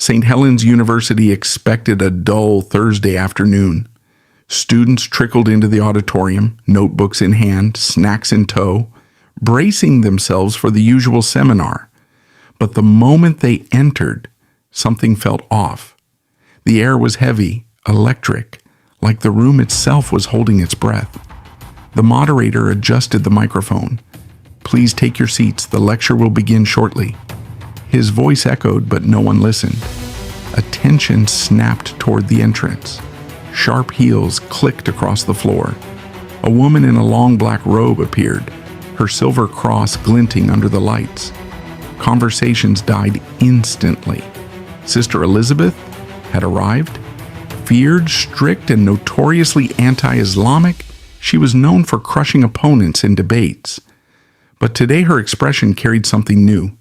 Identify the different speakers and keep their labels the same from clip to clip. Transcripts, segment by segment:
Speaker 1: St. Helens University expected a dull Thursday afternoon. Students trickled into the auditorium, notebooks in hand, snacks in tow, bracing themselves for the usual seminar. But the moment they entered, something felt off. The air was heavy, electric, like the room itself was holding its breath. The moderator adjusted the microphone. "Please take your seats. The lecture will begin shortly." His voice echoed, but no one listened. Attention snapped toward the entrance. Sharp heels clicked across the floor. A woman in a long black robe appeared, her silver cross glinting under the lights. Conversations died instantly. Sister Elizabeth had arrived. Feared, strict, and notoriously anti-Islamic, she was known for crushing opponents in debates. But today her expression carried something new: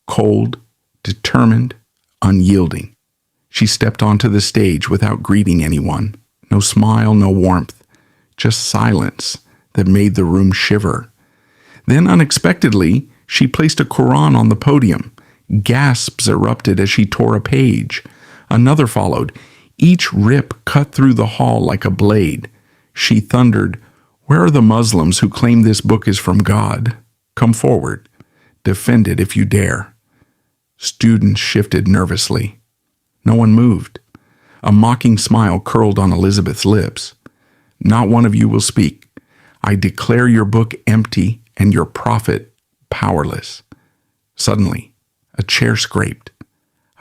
Speaker 1: cold, determined, unyielding. She stepped onto the stage without greeting anyone. No smile, no warmth, just silence that made the room shiver. Then, unexpectedly, she placed a Quran on the podium. Gasps erupted as she tore a page. Another followed. Each rip cut through the hall like a blade. She thundered, "Where are the Muslims who claim this book is from God? Come forward. Defend it if you dare." Students shifted nervously. No one moved. A mocking smile curled on Elizabeth's lips. "Not one of you will speak. I declare your book empty and your prophet powerless." Suddenly, a chair scraped.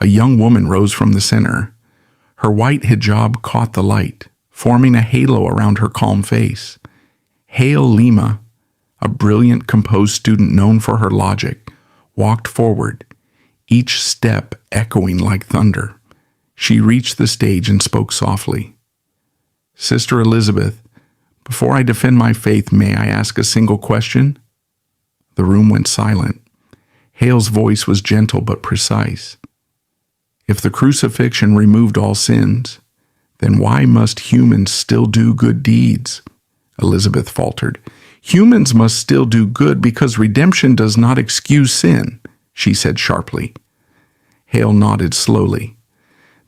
Speaker 1: A young woman rose from the center. Her white hijab caught the light, forming a halo around her calm face. Hale Lima, a brilliant, composed student known for her logic, walked forward, each step echoing like thunder. She reached the stage and spoke softly. "Sister Elizabeth, before I defend my faith, may I ask a single question?" The room went silent. Hale's voice was gentle but precise. "If the crucifixion removed all sins, then why must humans still do good deeds?" Elizabeth faltered. "Humans must still do good because redemption does not excuse sin," she said sharply. Hale nodded slowly.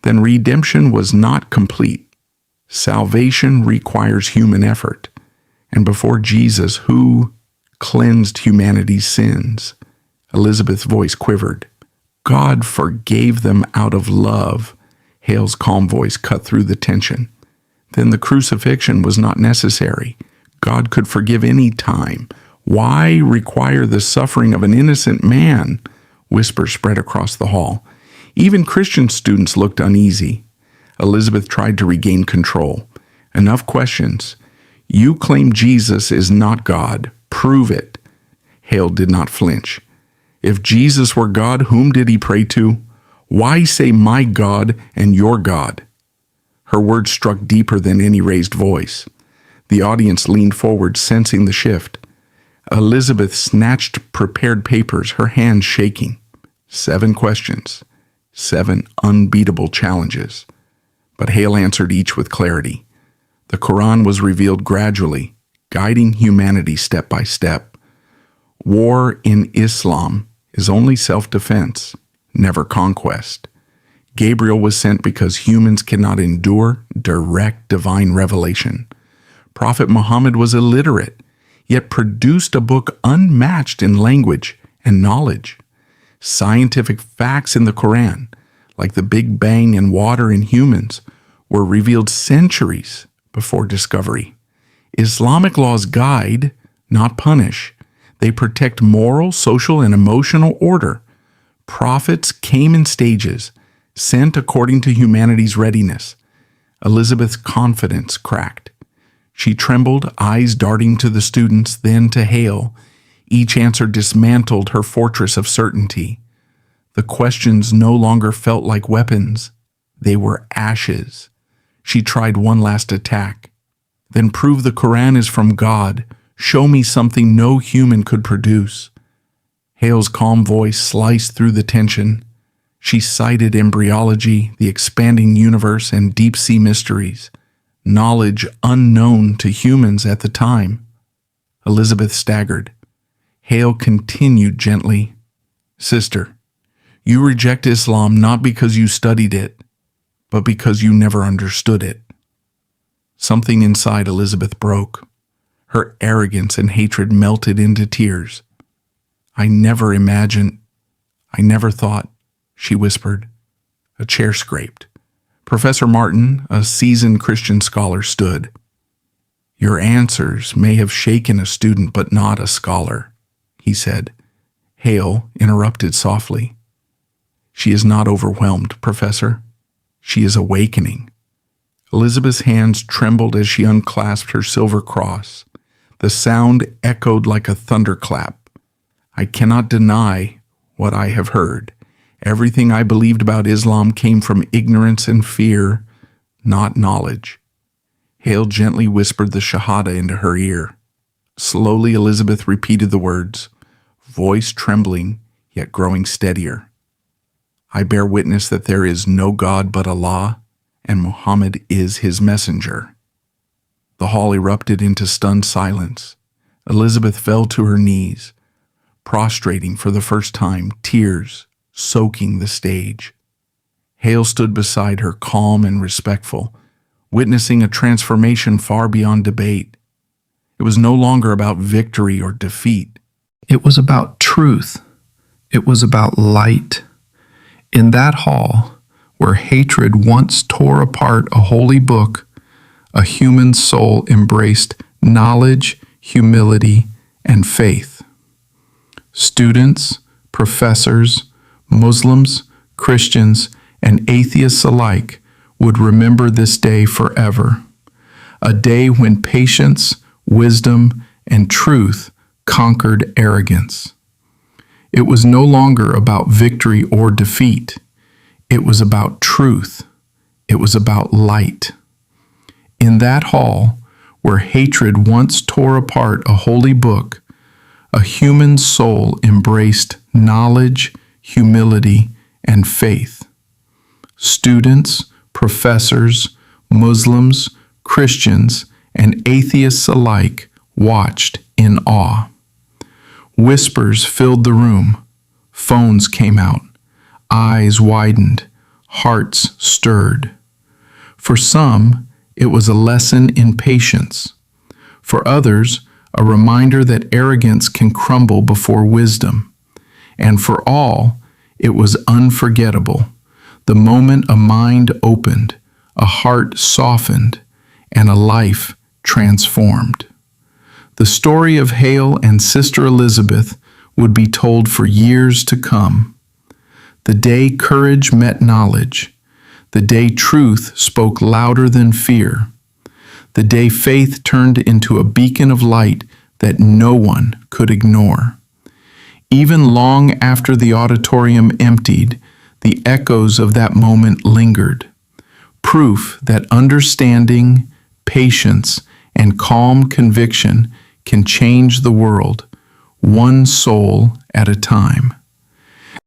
Speaker 1: "Then redemption was not complete. Salvation requires human effort. And before Jesus, who cleansed humanity's sins?" Elizabeth's voice quivered. "God forgave them out of love." Hale's calm voice cut through the tension. "Then the crucifixion was not necessary. God could forgive any time. Why require the suffering of an innocent man?" Whispers spread across the hall. Even Christian students looked uneasy. Elizabeth tried to regain control. "Enough questions. You claim Jesus is not God. Prove it." Hale did not flinch. "If Jesus were God, whom did he pray to? Why say my God and your God?" Her words struck deeper than any raised voice. The audience leaned forward, sensing the shift. Elizabeth snatched prepared papers, her hands shaking. 7 questions. 7 unbeatable challenges. But Hale answered each with clarity. The Quran was revealed gradually, guiding humanity step by step. War in Islam is only self-defense, never conquest. Gabriel was sent because humans cannot endure direct divine revelation. Prophet Muhammad was illiterate, yet produced a book unmatched in language and knowledge. Scientific facts in the Quran, like the Big Bang and water in humans, were revealed centuries before discovery. Islamic laws guide, not punish. They protect moral, social, and emotional order. Prophets came in stages, sent according to humanity's readiness. Elizabeth's confidence cracked. She trembled, eyes darting to the students, then to Hale. Each answer dismantled her fortress of certainty. The questions no longer felt like weapons. They were ashes. She tried one last attack. "Then prove the Quran is from God. Show me something no human could produce." Hale's calm voice sliced through the tension. She cited embryology, the expanding universe, and deep-sea mysteries, knowledge unknown to humans at the time. Elizabeth staggered. Hale continued gently, "Sister, You reject Islam not because you studied it, but because you never understood it. Something inside Elizabeth broke. Her arrogance and hatred melted into tears. I never thought, she whispered. A chair scraped. Professor Martin, a seasoned Christian scholar, stood. Your answers may have shaken a student, but not a scholar, he said. Hale interrupted softly. She is not overwhelmed, Professor. She is awakening. Elizabeth's hands trembled as she unclasped her silver cross. The sound echoed like a thunderclap. I cannot deny what I have heard. Everything I believed about Islam came from ignorance and fear, not knowledge. Hale gently whispered the Shahada into her ear. Slowly Elizabeth repeated the words, voice trembling, yet growing steadier. I bear witness that there is no God but Allah, and Muhammad is his messenger. The hall erupted into stunned silence. Elizabeth fell to her knees, prostrating for the first time, tears soaking the stage. Hale stood beside her, calm and respectful, witnessing a transformation far beyond debate. It was no longer about victory or defeat.
Speaker 2: It was about truth. It was about light. In that hall, where hatred once tore apart a holy book, a human soul embraced knowledge, humility, and faith. Students, professors, Muslims, Christians, and atheists alike would remember this day forever, a day when patience, wisdom, and truth conquered arrogance. It was no longer about victory or defeat. It was about truth. It was about light. In that hall, where hatred once tore apart a holy book, a human soul embraced knowledge, humility, and faith. Students, professors, Muslims, Christians, and atheists alike watched in awe. Whispers filled the room. Phones came out. Eyes widened. Hearts stirred. For some, it was a lesson in patience. For others, a reminder that arrogance can crumble before wisdom. And for all, it was unforgettable, the moment a mind opened, a heart softened, and a life transformed. The story of Hale and Sister Elizabeth would be told for years to come. The day courage met knowledge, the day truth spoke louder than fear, the day faith turned into a beacon of light that no one could ignore. Even long after the auditorium emptied, the echoes of that moment lingered, proof that understanding, patience, and calm conviction can change the world, one soul at a time.